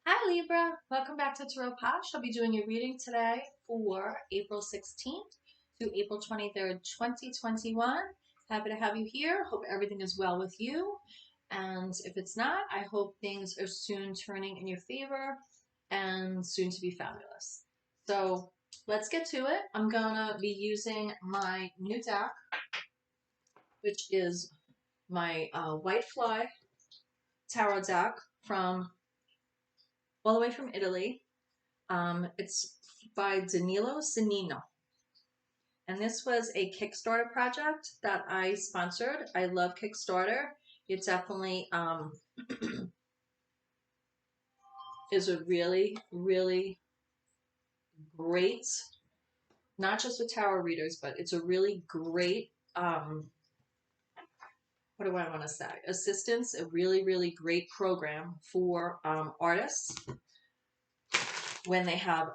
Hi Libra, welcome back to TAROTPOSH. I'll be doing your reading today for April 16th to April 23rd, 2021. Happy to have you here. Hope everything is well with you. And if it's not, I hope things are soon turning in your favor and soon to be fabulous. So let's get to it. I'm gonna be using my new deck, which is my White Fly Tarot deck from all the way from Italy. It's by Danilo Zanino. And this was a Kickstarter project that I sponsored. I love Kickstarter. It definitely is a really, really great, not just with tarot readers, but it's a really great, what do I want to say? Assistance, a really, really great program for artists when they have,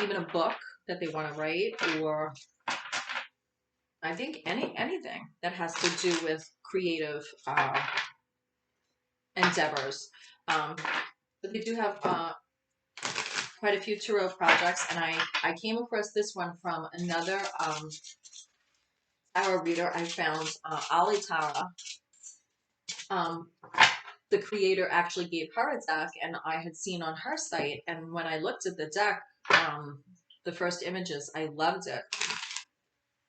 even a book that they want to write, or I think anything that has to do with creative endeavors. But they do have quite a few tarot projects, and I came across this one from another tarot reader I found, Ali Tara. The creator actually gave her a deck, and I had seen on her site, and when I looked at the deck, the first images, I loved it.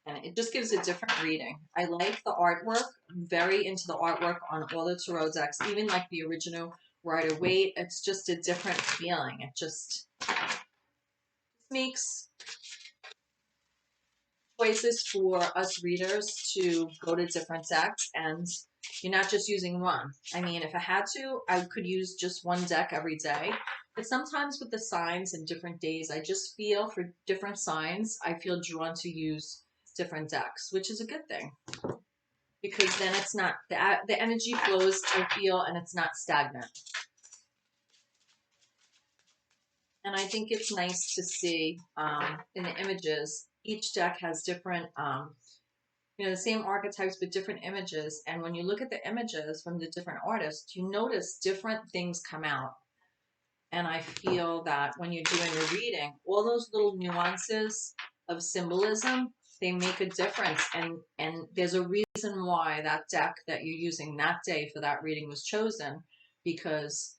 And it just gives a different reading. I like the artwork. I'm very into the artwork on all the tarot decks, even like the original Rider-Waite. It's just a different feeling. It just makes choices for us readers to go to different decks, and you're not just using one. I mean, if I had to, I could use just one deck every day. But sometimes with the signs and different days, I just feel for different signs, I feel drawn to use different decks, which is a good thing, because then it's not, the energy flows, I feel, and it's not stagnant. And I think it's nice to see in the images, each deck has different, the same archetypes but different images. And when you look at the images from the different artists, you notice different things come out. And I feel that when you're doing a reading, all those little nuances of symbolism, they make a difference. And there's a reason why that deck that you're using that day for that reading was chosen, because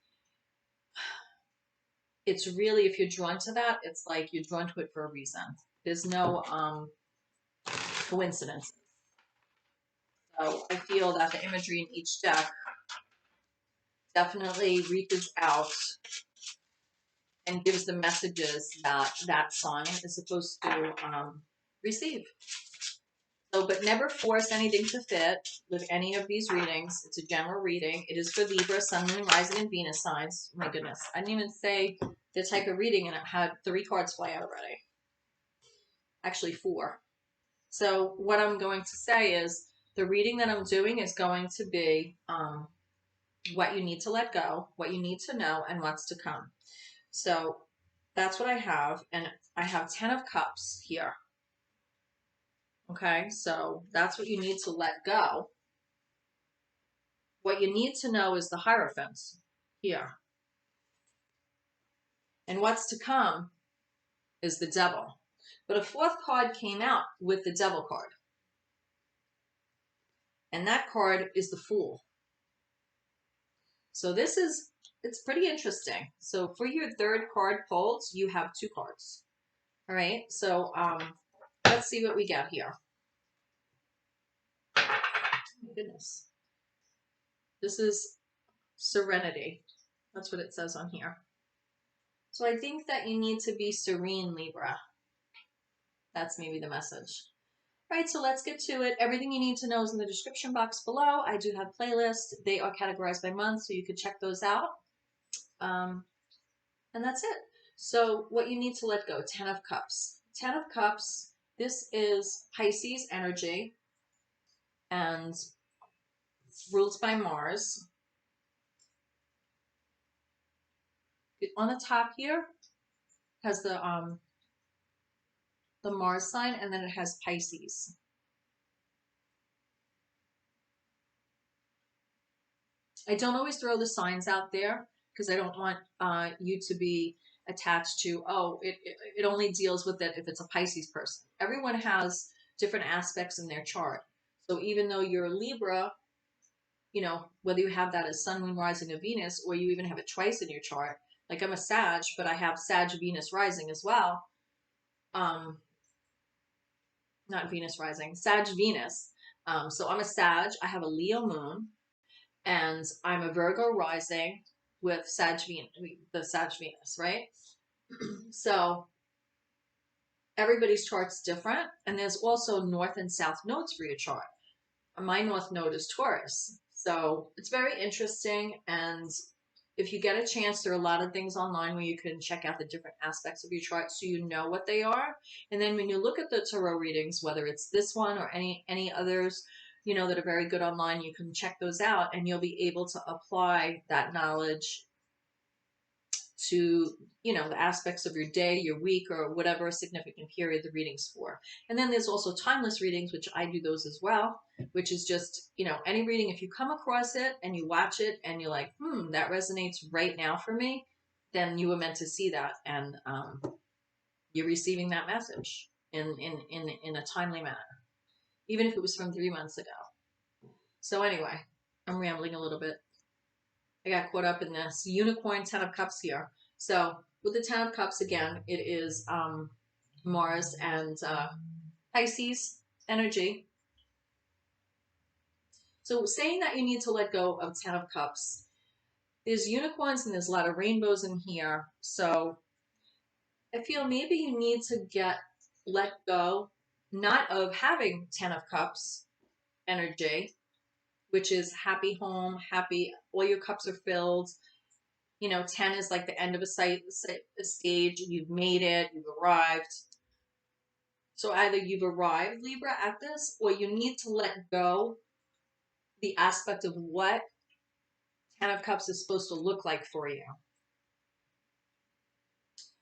it's really, if you're drawn to that, it's like you're drawn to it for a reason. There's no coincidence. So I feel that the imagery in each deck definitely reaches out and gives the messages that that sign is supposed to receive. So, but never force anything to fit with any of these readings. It's a general reading. It is for Libra, Sun, Moon, Rising, and Venus signs. My goodness. I didn't even say the type of reading, and it had 3 cards fly out already. Actually, 4. So what I'm going to say is the reading that I'm doing is going to be what you need to let go, what you need to know, and what's to come. So that's what I have, and I have 10 of Cups here. Okay, so that's what you need to let go. What you need to know is the Hierophant here. And what's to come is the Devil. But a 4th card came out with the Devil card. And that card is the Fool. So this is, it's pretty interesting. So for your 3rd card pulled, you have 2 cards. All right, so let's see what we got here. Oh my goodness. This is Serenity. That's what it says on here. So I think that you need to be serene, Libra. That's maybe the message. All right, so let's get to it. Everything you need to know is in the description box below. I do have playlists. They are categorized by month, so you could check those out. And that's it. So what you need to let go, 10 of Cups. 10 of Cups, this is Pisces energy and ruled by Mars. On the top here has the Mars sign, and then it has Pisces. I don't always throw the signs out there because I don't want you to be attached to, oh, it only deals with it if it's a Pisces person. Everyone has different aspects in their chart. So even though you're a Libra, you know, whether you have that as Sun, Moon, Rising, or Venus, or you even have it twice in your chart. Like I'm a Sag, but I have Sag, Venus, Rising as well. Not Venus rising, Sag Venus. So I'm a Sag, I have a Leo moon, and I'm a Virgo rising with Sag Venus, the Sag Venus, right? So everybody's chart's different, and there's also north and south nodes for your chart. My north node is Taurus, so it's very interesting. And if you get a chance, there are a lot of things online where you can check out the different aspects of your chart so you know what they are. And then when you look at the tarot readings, whether it's this one or any others, you know, that are very good online, you can check those out and you'll be able to apply that knowledge to, you know, the aspects of your day, your week, or whatever significant period the reading's for. And then there's also timeless readings, which I do those as well, which is just, you know, any reading, if you come across it and you watch it and you're like, that resonates right now for me, then you were meant to see that. And you're receiving that message in a timely manner, even if it was from 3 months ago. So anyway, I'm rambling a little bit. I got caught up in this unicorn 10 of cups here. So with the 10 of cups, again, it is Mars and Pisces energy. So saying that you need to let go of 10 of cups, there's unicorns and there's a lot of rainbows in here. So I feel maybe you need to let go, not of having 10 of cups energy, which is happy home, happy, all your cups are filled. You know, 10 is like the end of a stage. You've made it. You've arrived. So either you've arrived, Libra, at this, or you need to let go the aspect of what 10 of Cups is supposed to look like for you.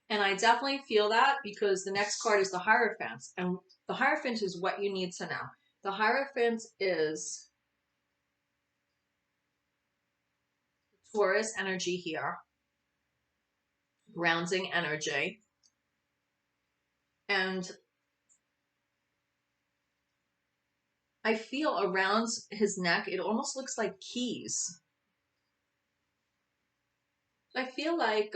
And I definitely feel that because the next card is the Hierophant. And the Hierophant is what you need to know. The Hierophant is Taurus energy here. Grounding energy. And I feel around his neck, it almost looks like keys. I feel like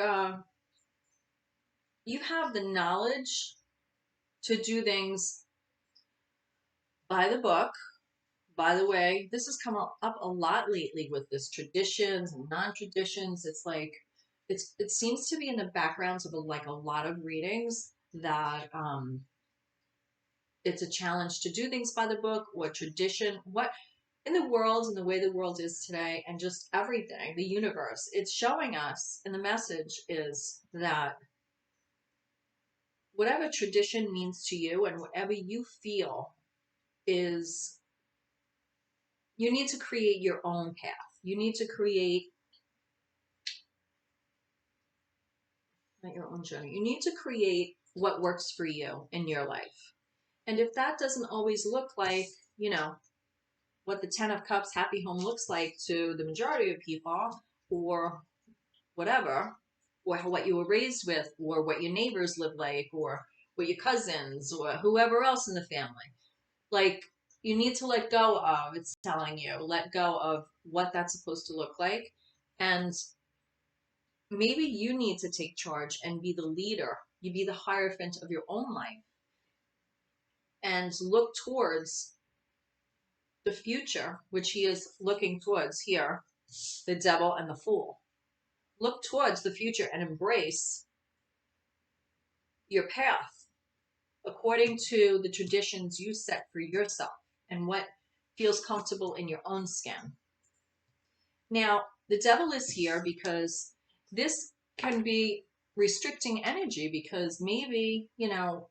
you have the knowledge to do things by the book. By the way, this has come up a lot lately with this traditions and non-traditions. It's like, it seems to be in the backgrounds of a lot of readings that it's a challenge to do things by the book or tradition. What in the world and the way the world is today and just everything, the universe, it's showing us, and the message is that whatever tradition means to you and whatever you feel is, you need to create your own path. You need to create not your own journey. You need to create what works for you in your life. And if that doesn't always look like, you know, what the 10 of Cups happy home looks like to the majority of people, or whatever, or what you were raised with, or what your neighbors live like, or what your cousins, or whoever else in the family, like, you need to let go of, it's telling you, let go of what that's supposed to look like. And maybe you need to take charge and be the leader. You be the Hierophant of your own life and look towards the future, which he is looking towards here, the Devil and the Fool. Look towards the future and embrace your path according to the traditions you set for yourself and what feels comfortable in your own skin. Now, the Devil is here because this can be restricting energy, because maybe, you know,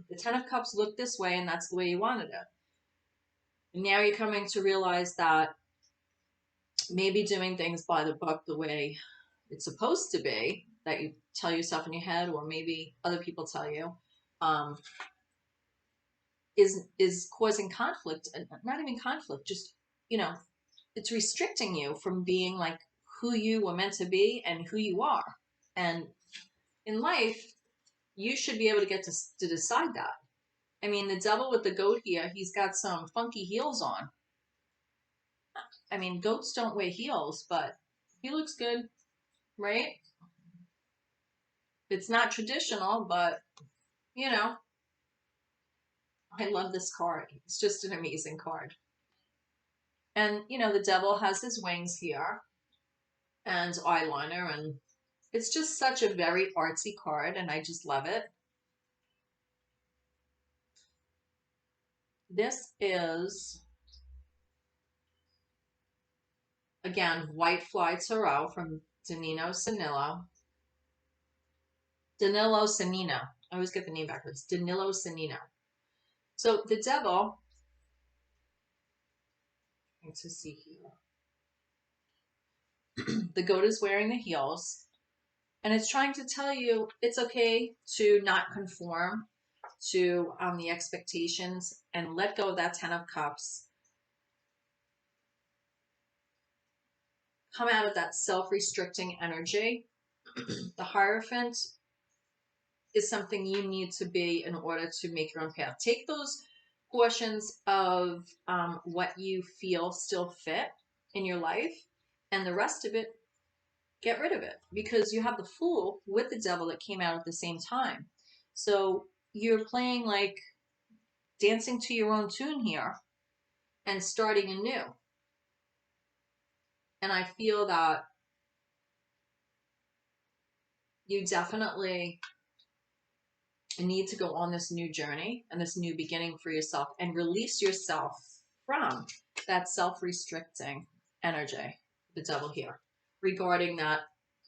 the 10 of Cups looked this way and that's the way you wanted it. And now you're coming to realize that maybe doing things by the book the way it's supposed to be, that you tell yourself in your head, or maybe other people tell you, is causing conflict, and not even conflict, just, you know, it's restricting you from being like who you were meant to be and who you are. And in life, you should be able to get to decide that. I mean, the devil with the goat here, he's got some funky heels on. I mean, goats don't wear heels, but he looks good, right? It's not traditional, but, you know, I love this card. It's just an amazing card. And, you know, the devil has his wings here and eyeliner, and it's just such a very artsy card, and I just love it. This is, again, White Fly Tarot from Danilo Sanillo. Danilo Sanino. I always get the name backwards. Danilo Sanino. So the devil, to see here. The goat is wearing the heels, and it's trying to tell you it's okay to not conform to the expectations and let go of that 10 of Cups. Come out of that self-restricting energy. The Hierophant is something you need to be in order to make your own path. Take those portions of what you feel still fit in your life, and the rest of it, get rid of it, because you have the Fool with the Devil that came out at the same time. So you're playing like dancing to your own tune here and starting anew. And I feel that you definitely need to go on this new journey and this new beginning for yourself and release yourself from that self-restricting energy, the devil here, regarding that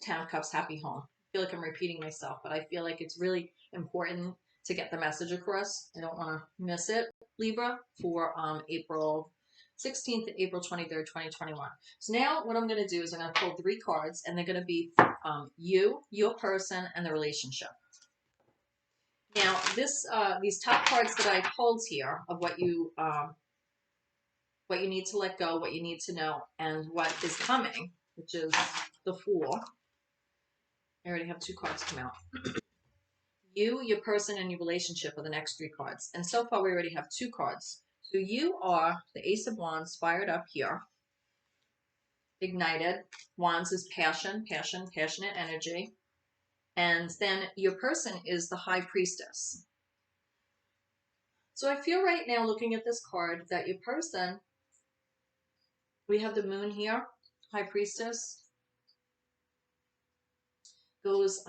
10 of Cups happy home. I feel like I'm repeating myself, but I feel like it's really important to get the message across. I don't want to miss it, Libra, for April 16th to April 23rd, 2021. So now what I'm going to do is I'm going to pull 3 cards, and they're going to be you, your person, and the relationship. Now, these top cards that I pulled here of what you need to let go, what you need to know, and what is coming, which is the Fool. I already have 2 cards come out. You, your person, and your relationship are the next 3 cards. And so far, we already have 2 cards. So you are the Ace of Wands, fired up here. Ignited. Wands is passion, passionate energy. And then your person is the High Priestess. So I feel right now, looking at this card, that your person, we have the Moon here, High Priestess, goes,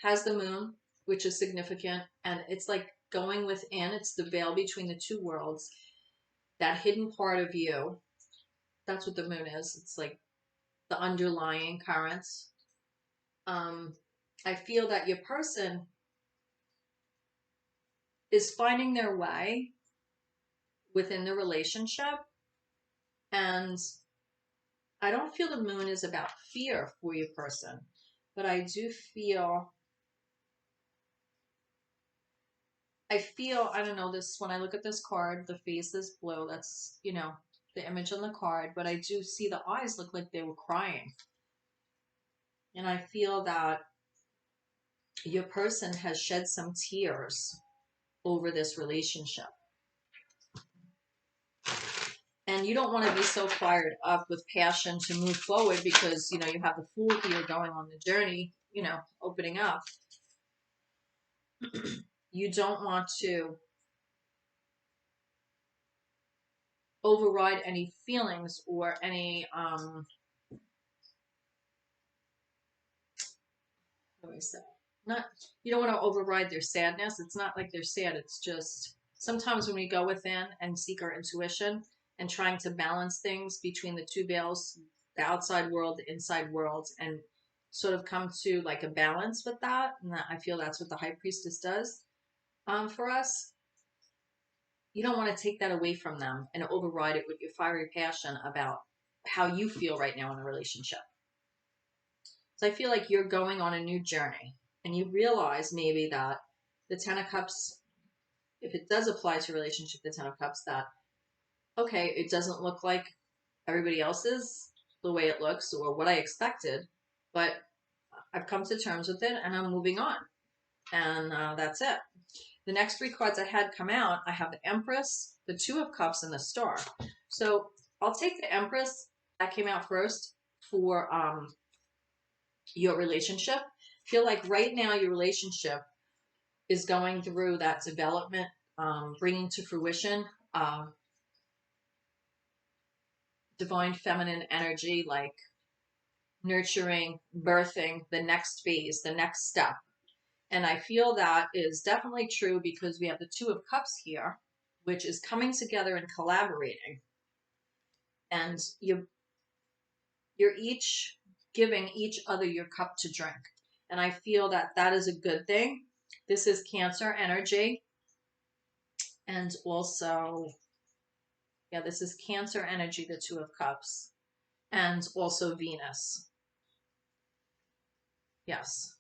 has the Moon, which is significant, and it's like going within. It's the veil between the 2 worlds, that hidden part of you. That's what the Moon is. It's like the underlying currents. I feel that your person is finding their way within the relationship, and I don't feel the Moon is about fear for your person, but I do feel, I don't know, this, when I look at this card, the face is blue. That's, you know, the image on the card, but I do see the eyes look like they were crying. And I feel that your person has shed some tears over this relationship. And you don't want to be so fired up with passion to move forward because, you know, you have the Fool here going on the journey, you know, opening up. You don't want to override any feelings or any, how do I say? Not, you don't want to override their sadness. It's not like they're sad. It's just sometimes when we go within and seek our intuition and trying to balance things between the 2 veils, the outside world, the inside world, and sort of come to like a balance with that. And I feel that's what the High Priestess does for us. You don't want to take that away from them and override it with your fiery passion about how you feel right now in a relationship. So I feel like you're going on a new journey, and you realize maybe that the 10 of Cups, if it does apply to a relationship, the 10 of Cups, that, okay, it doesn't look like everybody else's, the way it looks or what I expected, but I've come to terms with it and I'm moving on. And that's it. The next three cards I had come out, I have the Empress, the Two of Cups, and the Star. So I'll take the Empress that came out first for your relationship. Feel like right now your relationship is going through that development, bringing to fruition divine feminine energy, like nurturing, birthing the next phase, the next step. And I feel that is definitely true because we have the Two of Cups here, which is coming together and collaborating. And you're each giving each other your cup to drink. And I feel that that is a good thing. This is Cancer energy. And also, yeah, this is Cancer energy, the Two of Cups. And also Venus. Yes.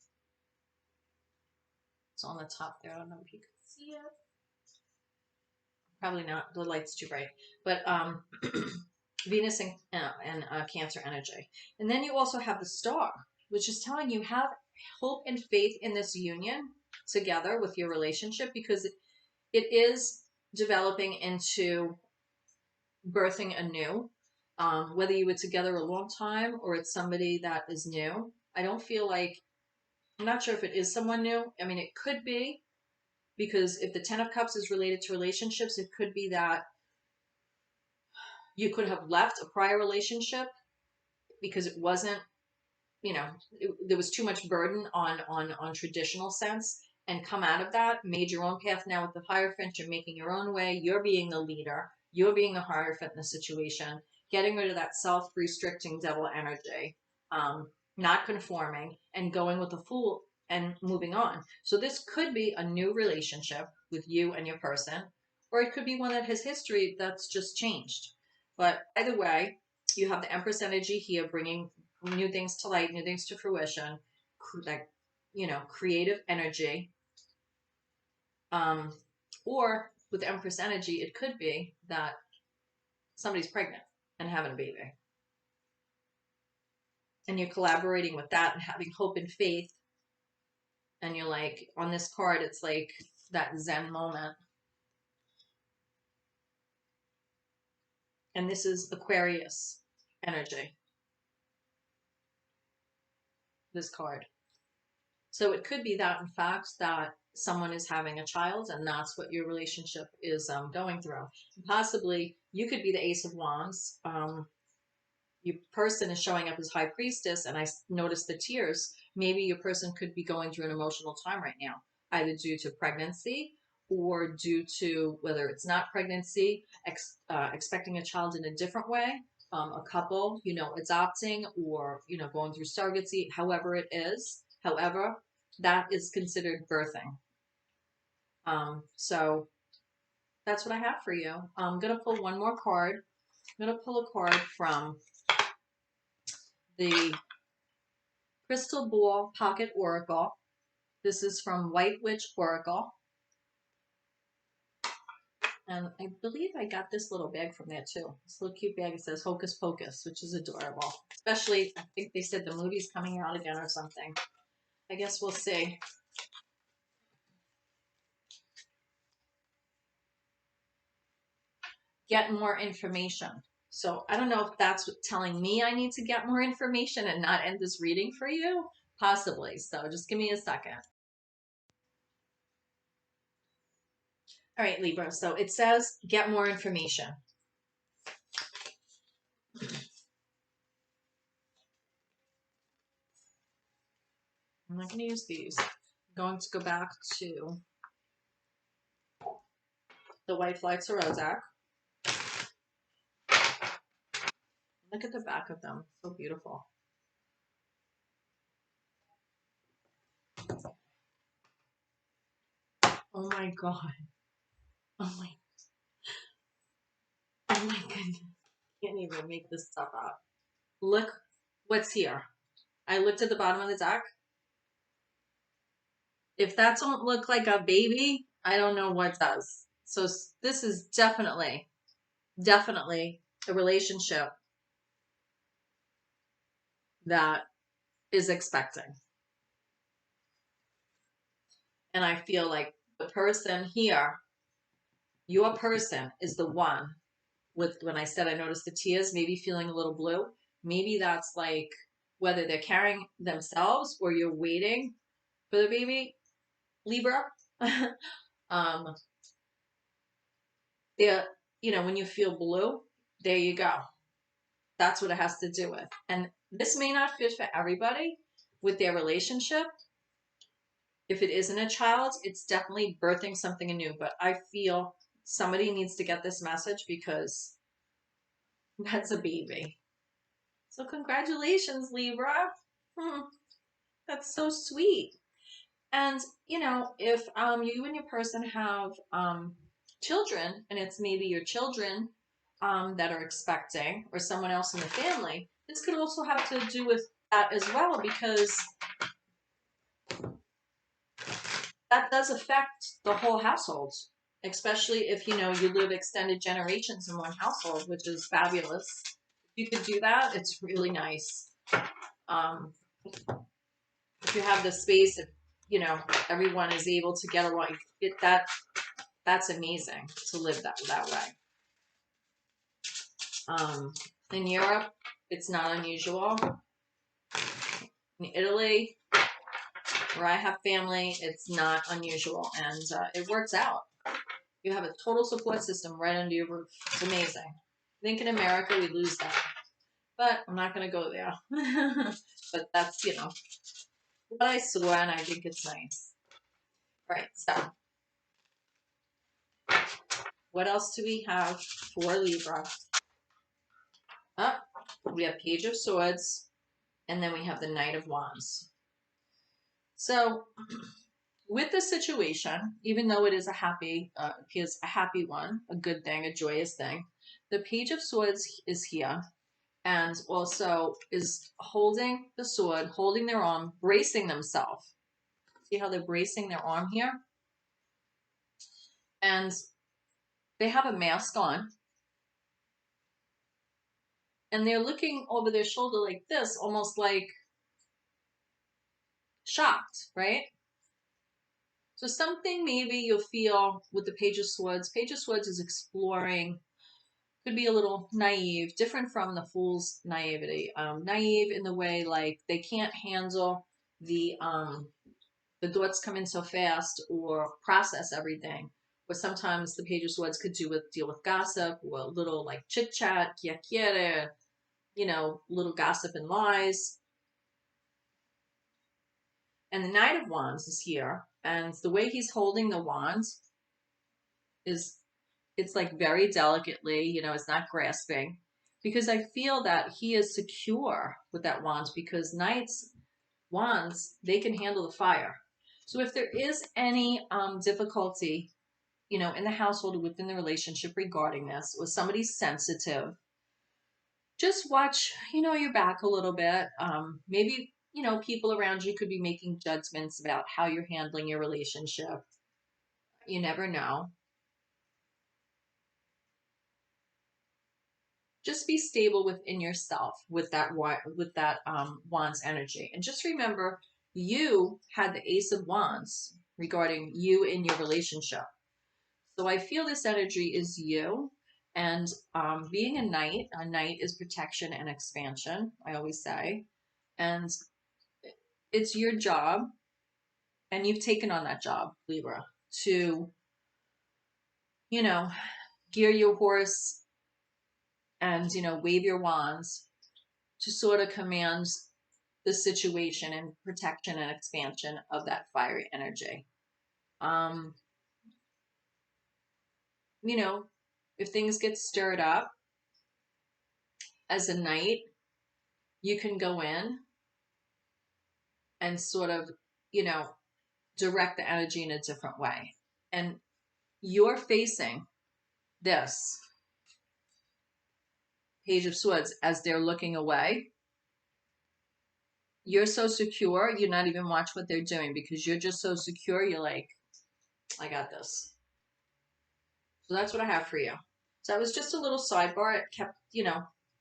It's on the top there. I don't know if you can see it. Probably not. The light's too bright. But Venus and Cancer energy. And then you also have the Star, which is telling you have hope and faith in this union together with your relationship, because it is developing into birthing anew. Whether you were together a long time or it's somebody that is new. I don't feel like, I'm not sure if it is someone new. I mean, it could be, because if the Ten of Cups is related to relationships, it could be that you could have left a prior relationship because it wasn't, you know, there was too much burden on traditional sense, and come out of that, made your own path. Now with the Hierophant, you're making your own way. You're being the leader. You're being the Hierophant in the situation, getting rid of that self-restricting devil energy, not conforming, and going with the Fool and moving on. So this could be a new relationship with you and your person, or it could be one that has history that's just changed. But either way, you have the Empress energy here, bringing new things to light, new things to fruition, like, you know, creative energy. Or with Empress energy, it could be that somebody's pregnant and having a baby. And you're collaborating with that and having hope and faith. And you're like, on this card, it's like that Zen moment. And this is Aquarius energy, this card. So it could be that, in fact, that someone is having a child and that's what your relationship is going through. Possibly you could be the Ace of Wands. Your person is showing up as High Priestess, and I noticed the tears. Maybe your person could be going through an emotional time right now, either due to pregnancy or due to, whether it's not pregnancy, expecting a child in a different way, a couple, you know, adopting, or, you know, going through surrogacy, however it is. However, that is considered birthing. So that's what I have for you. I'm going to pull one more card. I'm going to pull a card from the Crystal Ball Pocket Oracle. This is from White Witch Oracle. And I believe I got this little bag from there too. This little cute bag. It says Hocus Pocus, which is adorable. Especially, I think they said the movie's coming out again or something. I guess we'll see. Get more information. So I don't know if that's telling me I need to get more information and not end this reading for you. Possibly. So just give me a second. All right, Libra. So it says get more information. I'm not going to use these. I'm going to go back to the White Flight Sorozak. Look at the back of them. So beautiful. Oh my God. Oh my goodness. Can't even make this stuff up. Look what's here. I looked at the bottom of the deck. If that don't look like a baby, I don't know what does. So this is definitely a relationship that is expecting. And I feel like the person here, your person, is the one with, when I said I noticed the tears, maybe feeling a little blue, maybe that's like whether they're carrying themselves or you're waiting for the baby, Libra. um, they're, when you feel blue, there you go. That's what it has to do with. And this may not fit for everybody with their relationship. If it isn't a child, it's definitely birthing something anew. But I feel somebody needs to get this message because that's a baby. So congratulations, Libra. That's so sweet. And, if you and your person have children, and it's maybe your children that are expecting or someone else in the family, this could also have to do with that as well, because that does affect the whole household, especially if, you live extended generations in one household, which is fabulous. If you could do that, it's really nice. If you have the space, if, everyone is able to get along, that's amazing to live that way. In Europe, it's not unusual. In Italy, where I have family, it's not unusual, and it works out. You have a total support system right under your roof. It's amazing. I think in America we lose that, but I'm not going to go there. But that's, what I saw, and I think it's nice. All right, so what else do we have for Libra? We have Page of Swords, and then we have the Knight of Wands. So with the situation, even though it is appears a happy one, a good thing, a joyous thing, the Page of Swords is here and also is holding the sword, holding their arm, bracing themselves. See how they're bracing their arm here? And they have a mask on. And they're looking over their shoulder like this, almost like shocked, right? So something maybe you'll feel with the Page of Swords. Page of Swords is exploring, could be a little naive, different from the Fool's naivety. Naive in the way like they can't handle the thoughts come in so fast or process everything. Or sometimes the Page of Swords could deal with gossip or a little like chit chat, little gossip and lies. And the Knight of Wands is here, and the way he's holding the wand is, it's like very delicately, it's not grasping, because I feel that he is secure with that wand, because knights wands, they can handle the fire. So if there is any difficulty, in the household, within the relationship regarding this, or somebody's sensitive, just watch, your back a little bit. Maybe, people around you could be making judgments about how you're handling your relationship. You never know. Just be stable within yourself with that Wands energy. And just remember, you had the Ace of Wands regarding you in your relationship. So I feel this energy is you. And being a knight is protection and expansion, I always say. And it's your job, and you've taken on that job, Libra, to, gear your horse and, wave your wands to sort of command the situation and protection and expansion of that fiery energy. If things get stirred up as a knight, you can go in and sort of, direct the energy in a different way. And you're facing this Page of Swords as they're looking away. You're so secure, you're not even watch what they're doing, because you're just so secure. You're like, I got this. So that's what I have for you. So that was just a little sidebar. It kept,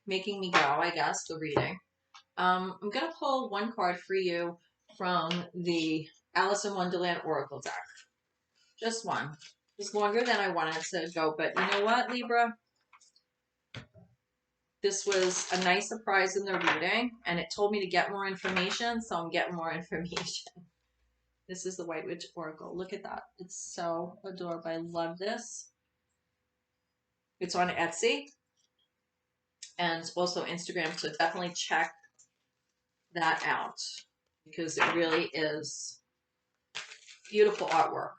making me go, I guess, the reading. I'm going to pull one card for you from the Alice in Wonderland Oracle deck. Just one. It's longer than I wanted to go, but you know what, Libra? This was a nice surprise in the reading, and it told me to get more information, so I'm getting more information. This is the White Witch Oracle. Look at that. It's so adorable. I love this. It's on Etsy and also Instagram, so definitely check that out because it really is beautiful artwork.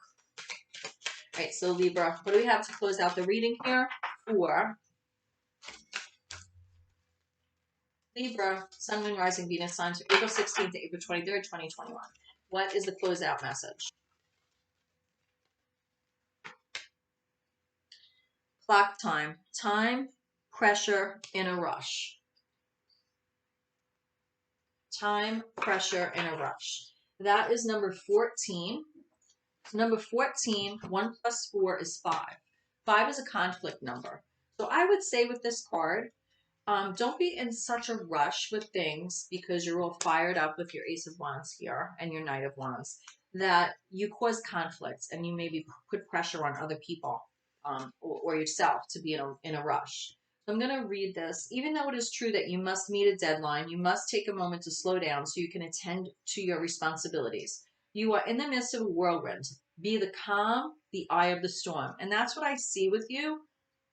All right, so Libra, what do we have to close out the reading here for Libra, Sun, Moon, Rising, Venus signs for April 16th to April 23rd, 2021? What is the closeout message? Clock time. Time, pressure, in a rush. Time, pressure, in a rush. That is number 14. Number 14, 1 plus 4 is 5. 5 is a conflict number. So I would say with this card, don't be in such a rush with things because you're all fired up with your Ace of Wands here and your Knight of Wands that you cause conflicts and you maybe put pressure on other people or yourself to be in a rush. So I'm going to read this. Even though it is true that you must meet a deadline, you must take a moment to slow down so you can attend to your responsibilities. You are in the midst of a whirlwind. Be the calm, the eye of the storm. And that's what I see with you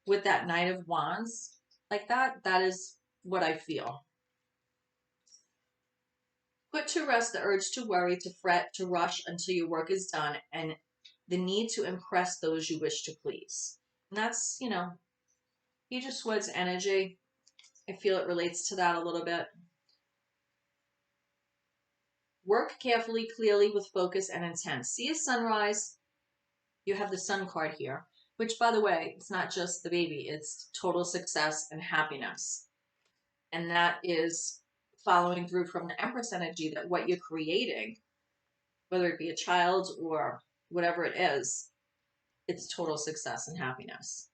with that Knight of Wands. Like that is what I feel. Put to rest the urge to worry, to fret, to rush until your work is done, and the need to impress those you wish to please. And that's, Page of Swords energy. I feel it relates to that a little bit. Work carefully, clearly, with focus and intent. See a sunrise. You have the Sun card here, which, by the way, it's not just the baby. It's total success and happiness. And that is following through from the Empress energy that what you're creating, whether it be a child or whatever it is, it's total success and happiness.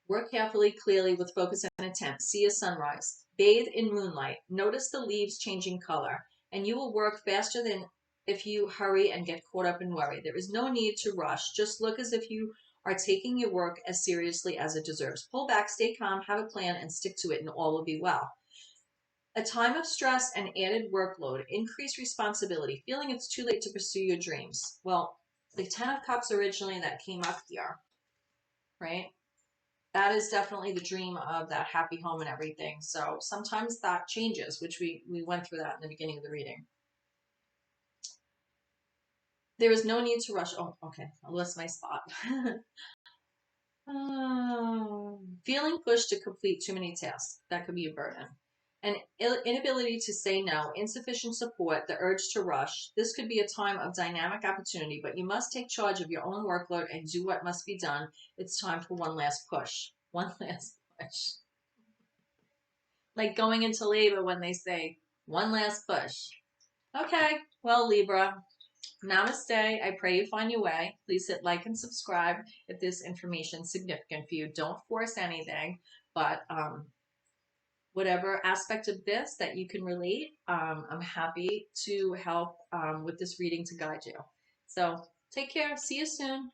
Work carefully, clearly, with focus and intent. See a sunrise. Bathe in moonlight. Notice the leaves changing color. And you will work faster than if you hurry and get caught up in worry. There is no need to rush. Just look as if you are taking your work as seriously as it deserves. Pull back, stay calm, have a plan, and stick to it, and all will be well. A time of stress and added workload, increased responsibility, feeling it's too late to pursue your dreams. Well, the 10 of Cups originally that came up here, right? That is definitely the dream of that happy home and everything. So sometimes that changes, which we went through that in the beginning of the reading. There is no need to rush. Oh, okay. I lost my spot. Feeling pushed to complete too many tasks. That could be a burden. An inability to say no, insufficient support, the urge to rush. This could be a time of dynamic opportunity, but you must take charge of your own workload and do what must be done. It's time for one last push. One last push. Like going into labor when they say, one last push. Okay, well, Libra, namaste. I pray you find your way. Please hit like and subscribe if this information is significant for you. Don't force anything, but whatever aspect of this that you can relate, I'm happy to help with this reading to guide you. So take care. See you soon.